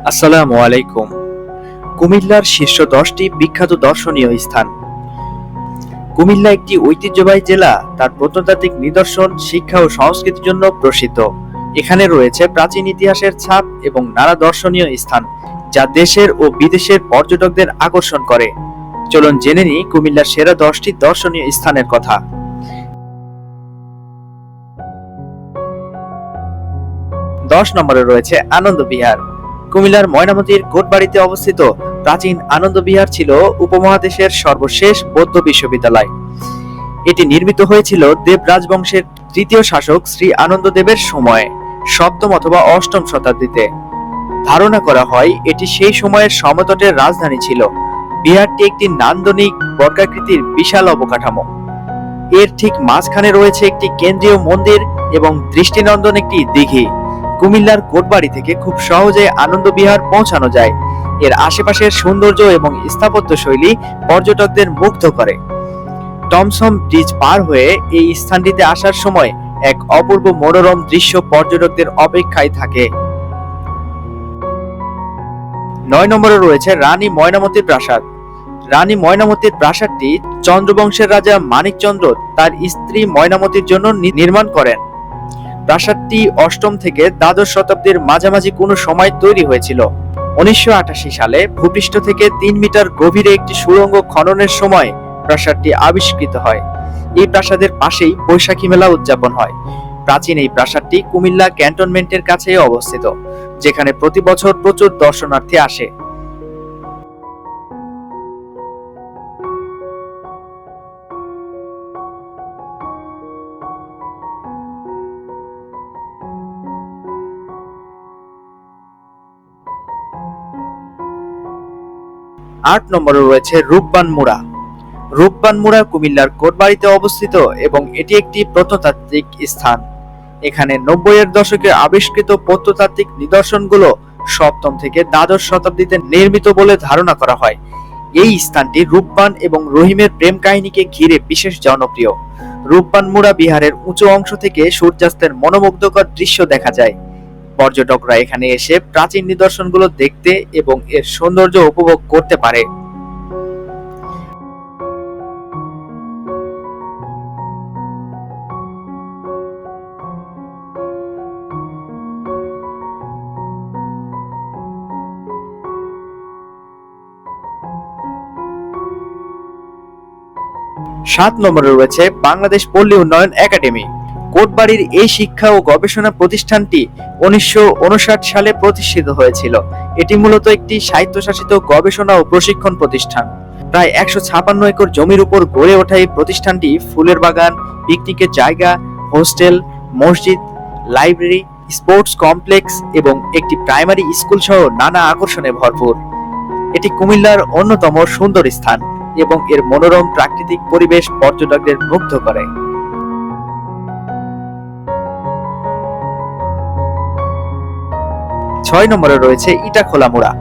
আসসালামু আলাইকুম। কুমিল্লার শীর্ষ 10টি বিখ্যাত দর্শনীয় স্থান। কুমিল্লা একটি ঐতিহ্যবাহী জেলা, তার প্রত্নতাত্ত্বিক নিদর্শন, শিক্ষা ও সংস্কৃতির জন্য প্রসিদ্ধ। এখানে রয়েছে প্রাচীন ইতিহাসের ছাপ এবং নানা দর্শনীয় স্থান, যা দেশের ও বিদেশের পর্যটকদের আকর্ষণ করে। চলুন জেনে নিই কুমিল্লার সেরা 10টি দর্শনীয় স্থানের কথা। 10 নম্বরে রয়েছে আনন্দ বিহার। কুমিল্লার ময়নামতির কোটবাড়িতে অবস্থিত প্রাচীন আনন্দ বিহার ছিল উপমহাদেশের সর্বশেষ বৌদ্ধ বিশ্ববিদ্যালয়। এটি নির্মিত হয়েছিল দেব রাজবংশের তৃতীয় শাসক শ্রী আনন্দদেবের সময়ে, সপ্তম অথবা অষ্টম শতাব্দীতে। ধারণা করা হয় এটি সেই সময়ের সমতটের রাজধানী ছিল। বিহারটি একটি নান্দনিক বর্গাকৃতির বিশাল অবকাঠামো। এর ঠিক মাঝখানে রয়েছে একটি কেন্দ্রীয় মন্দির এবং দৃষ্টিনন্দন একটি দিঘি। কুমিল্লার কোটবাড়ি থেকে খুব সহজে আনন্দ বিহার পৌঁছানো যায়। এর আশেপাশের সৌন্দর্য এবং স্থাপত্য শৈলী পর্যটকদের মুগ্ধ করে। টমসম ব্রিজ পার হয়ে এই স্থানটিতে আসার সময় এক অপূর্ব মনোরম দৃশ্য পর্যটকদের অপেক্ষায় থাকে। 9 নম্বরে রয়েছে রানী ময়নামতির প্রাসাদ। রানী ময়নামতির প্রাসাদটি চন্দ্রবংশের রাজা মানিকচন্দ্র তার স্ত্রী ময়নামতির জন্য নির্মাণ করেন। প্রাসাদটি অষ্টম থেকে দ্বাদশ শতাব্দীর মাঝামাঝি কোনো সময় তৈরি হয়েছিল। 1988 সালে ভূপৃষ্ঠ থেকে 3 মিটার গভীরে একটি সুড়ঙ্গ খননের সময় প্রাসাদটি আবিষ্কৃত হয়। এই প্রাসাদের পাশেই বৈশাখী মেলা উদযাপন হয়। প্রাচীন এই প্রাসাদটি কুমিল্লা ক্যান্টনমেন্টের কাছেই অবস্থিত, যেখানে প্রতি বছর প্রচুর দর্শনার্থী আসে। 8 নম্বরে রয়েছে রূপবান মুড়া। রূপবান মুড়া কুমিল্লার কোটবাড়িতে অবস্থিত এবং এটি একটি প্রত্নতাত্ত্বিক স্থান। এখানে 90-এর দশকে আবিষ্কৃত প্রত্নতাত্ত্বিক নিদর্শনগুলো সপ্তম থেকে দ্বাদশ শতাব্দীতে নির্মিত বলে ধারণা করা হয়। এই স্থানটি রূপবান এবং রহিমের প্রেম কাহিনীকে ঘিরে বিশেষ জনপ্রিয়। রূপবান মুড়া বিহারের উঁচু অংশ থেকে সূর্যাস্তের মনোমুগ্ধকর দৃশ্য দেখা যায়। পর্যটকরা এখানে এসে প্রাচীন নিদর্শনগুলো দেখতে এবং এর সৌন্দর্য উপভোগ করতে পারে। 7 নম্বরে রয়েছে বাংলাদেশ পল্লী উন্নয়ন একাডেমি। কোটবাড়ির এই শিক্ষা ও গবেষণা প্রতিষ্ঠানটি 1959 সালে প্রতিষ্ঠিত হয়েছিল। এটি মূলত একটি স্বায়ত্তশাসিত গবেষণা ও প্রশিক্ষণ প্রতিষ্ঠান। প্রায় 156 একর জমির উপর গড়ে ওঠা এই প্রতিষ্ঠানটি ফুলের বাগান, পিকনিকের জায়গা, হোস্টেল, মসজিদ, লাইব্রেরি, স্পোর্টস কমপ্লেক্স এবং একটি প্রাইমারি স্কুল সহ নানা আকর্ষণে ভরপুর। এটি কুমিল্লার অন্যতম সুন্দর স্থান এবং এর মনোরম প্রাকৃতিক পরিবেশ পর্যটকদের মুগ্ধ করে। 6 নম্বরে রয়েছে ইটাখোলা মুড়া।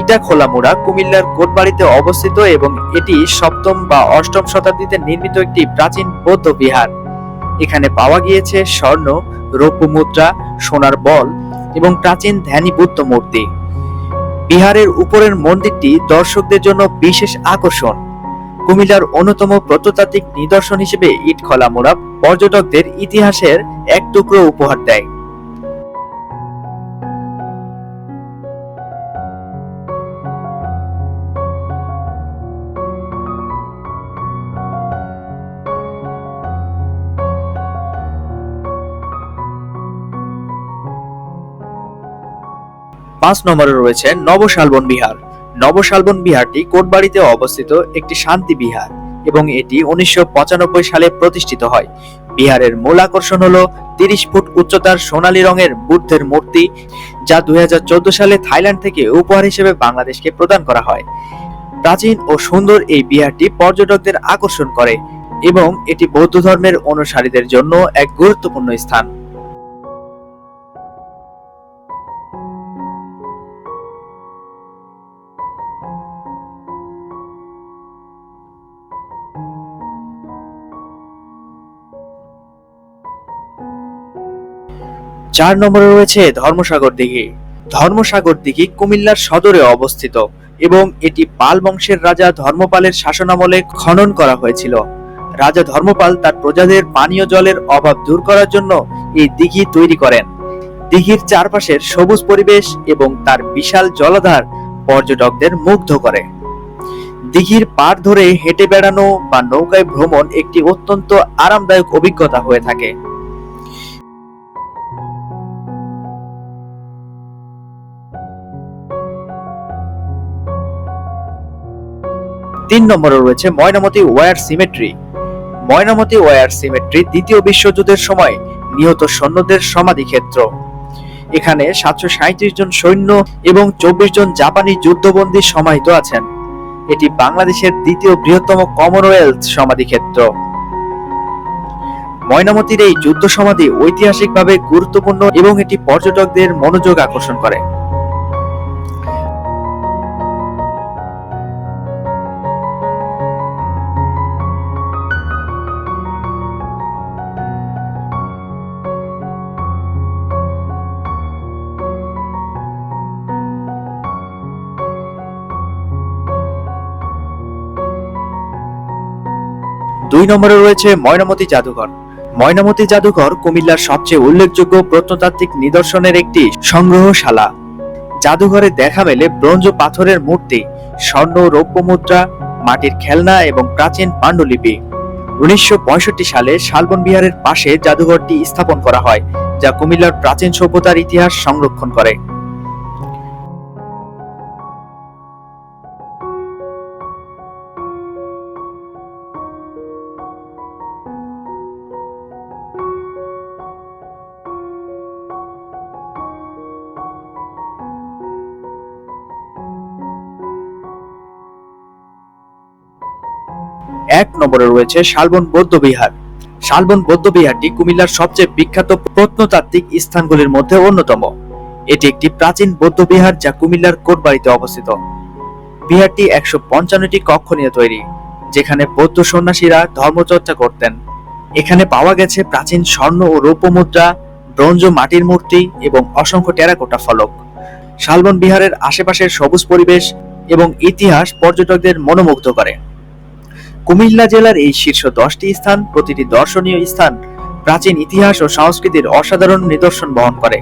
ইটাখোলা মুড়া কুমিল্লার কোটবাড়িতে অবস্থিত এবং এটি সপ্তম বা অষ্টম শতাব্দীতে নির্মিত একটি প্রাচীন বৌদ্ধ বিহার। এখানে পাওয়া গিয়েছে স্বর্ণ, রৌপ্য মুদ্রা, সোনার বল এবং প্রাচীন ধ্যানী বুদ্ধ মূর্তি। বিহারের উপরের মন্দিরটি দর্শকদের জন্য বিশেষ আকর্ষণ। কুমিল্লার অন্যতম প্রত্নতাত্ত্বিক নিদর্শন হিসেবে ইটখোলা মুড়া পর্যটকদের ইতিহাসের এক টুকরো উপহার দেয়। 5 নম্বরে রয়েছে নবশালবন বিহার। নবশালবন বিহারটি কোটবাড়িতে অবস্থিত একটি শান্তি বিহার এবং এটি 1995 সালে প্রতিষ্ঠিত হয়। বিহারের মূল আকর্ষণ হলো 30 ফুট উচ্চতার সোনালী রঙের বুদ্ধের মূর্তি, যা 2014 সালে থাইল্যান্ড থেকে উপহার হিসেবে বাংলাদেশকে প্রদান করা হয়। প্রাচীন ও সুন্দর এই বিহারটি পর্যটকদের আকর্ষণ করে এবং এটি বৌদ্ধ ধর্মের অনুসারীদের জন্য এক গুরুত্বপূর্ণ স্থান। 4 নম্বরে রয়েছে ধর্মসাগর দিঘি। ধর্মসাগর দিঘি কুমিল্লার সদরে অবস্থিত এবং এটি পাল বংশের রাজা ধর্মপালের শাসনামলে খনন করা হয়েছিল। রাজা ধর্মপাল তার প্রজাদের পানীয় জলের অভাব দূর করার জন্য এই দিঘি তৈরি করেন। দিঘির চারপাশের সবুজ পরিবেশ এবং তার বিশাল জলাধার পর্যটকদের মুগ্ধ করে। দিঘির পাড় ধরে হেঁটে বেড়ানো বা নৌকায় ভ্রমণ একটি অত্যন্ত আরামদায়ক অভিজ্ঞতা হয়ে থাকে। 3 নম্বরে রয়েছে Mainamati war cemetery. Mainamati war cemetery দ্বিতীয় বিশ্বযুদ্ধের সময় নিহত সৈন্যদের সমাধিক্ষেত্র। এখানে 737 জন সৈন্য এবং 24 জন জাপানি যুদ্ধবন্দী সমাহিত আছেন। এটি বাংলাদেশের দ্বিতীয় বৃহত্তম কমনওয়েলথ সমাধিক্ষেত্র। ময়নামতির এই যুদ্ধ সমাধি ঐতিহাসিকভাবে গুরুত্বপূর্ণ এবং এটি পর্যটকদের মনোযোগ আকর্ষণ করে। দুই নম্বরে রয়েছে ময়নামতি জাদুঘর। ময়নামতি জাদুঘর কুমিল্লার সবচেয়ে উল্লেখযোগ্য প্রত্নতাত্ত্বিক নিদর্শনের একটি সংগ্রহশালা। জাদুঘরে দেখা মেলে ব্রোঞ্জ পাথরের মূর্তি, স্বর্ণ রৌপ্য মুদ্রা, মাটির খেলনা এবং প্রাচীন পাণ্ডুলিপি। 1965 সালে শালবন বিহারের পাশে জাদুঘরটি স্থাপন করা হয়, যা কুমিল্লার প্রাচীন সভ্যতার ইতিহাস সংরক্ষণ করে। এক নম্বরে রয়েছে শালবন বৌদ্ধবিহার। শালবন বৌদ্ধবিহারটি কুমিল্লার সবচেয়ে বিখ্যাত প্রত্নতাত্ত্বিক স্থানগুলির মধ্যে অন্যতম। এটি একটি প্রাচীন বৌদ্ধবিহার যা কুমিল্লার কোটবাড়িতে অবস্থিত। বিহারটি 155টি কক্ষ নিয়ে তৈরি, যেখানে বৌদ্ধ সন্ন্যাসীরা ধর্মচর্চা করতেন। এখানে পাওয়া গেছে প্রাচীন স্বর্ণ ও রৌপ্য মুদ্রা, ব্রোঞ্জ মাটির মূর্তি এবং অসংখ্য টেরাকোটা ফলক। শালবন বিহারের আশেপাশের সবুজ পরিবেশ এবং ইতিহাস পর্যটকদের মনোমুগ্ধ করে। কুমিল্লা জেলার এই শীর্ষ 10টি স্থান, প্রতিটি দর্শনীয় স্থান প্রাচীন ইতিহাস ও সংস্কৃতির অসাধারণ নিদর্শন বহন করে।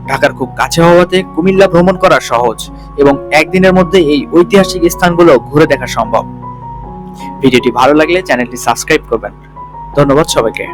ঢাকার খুব কাছে হওয়াতে কুমিল্লা ভ্রমণ করা সহজ এবং একদিনের মধ্যে এই ঐতিহাসিক স্থানগুলো ঘুরে দেখা সম্ভব। ভিডিওটি ভালো লাগলে চ্যানেলটি সাবস্ক্রাইব করবেন। ধন্যবাদ সবাইকে।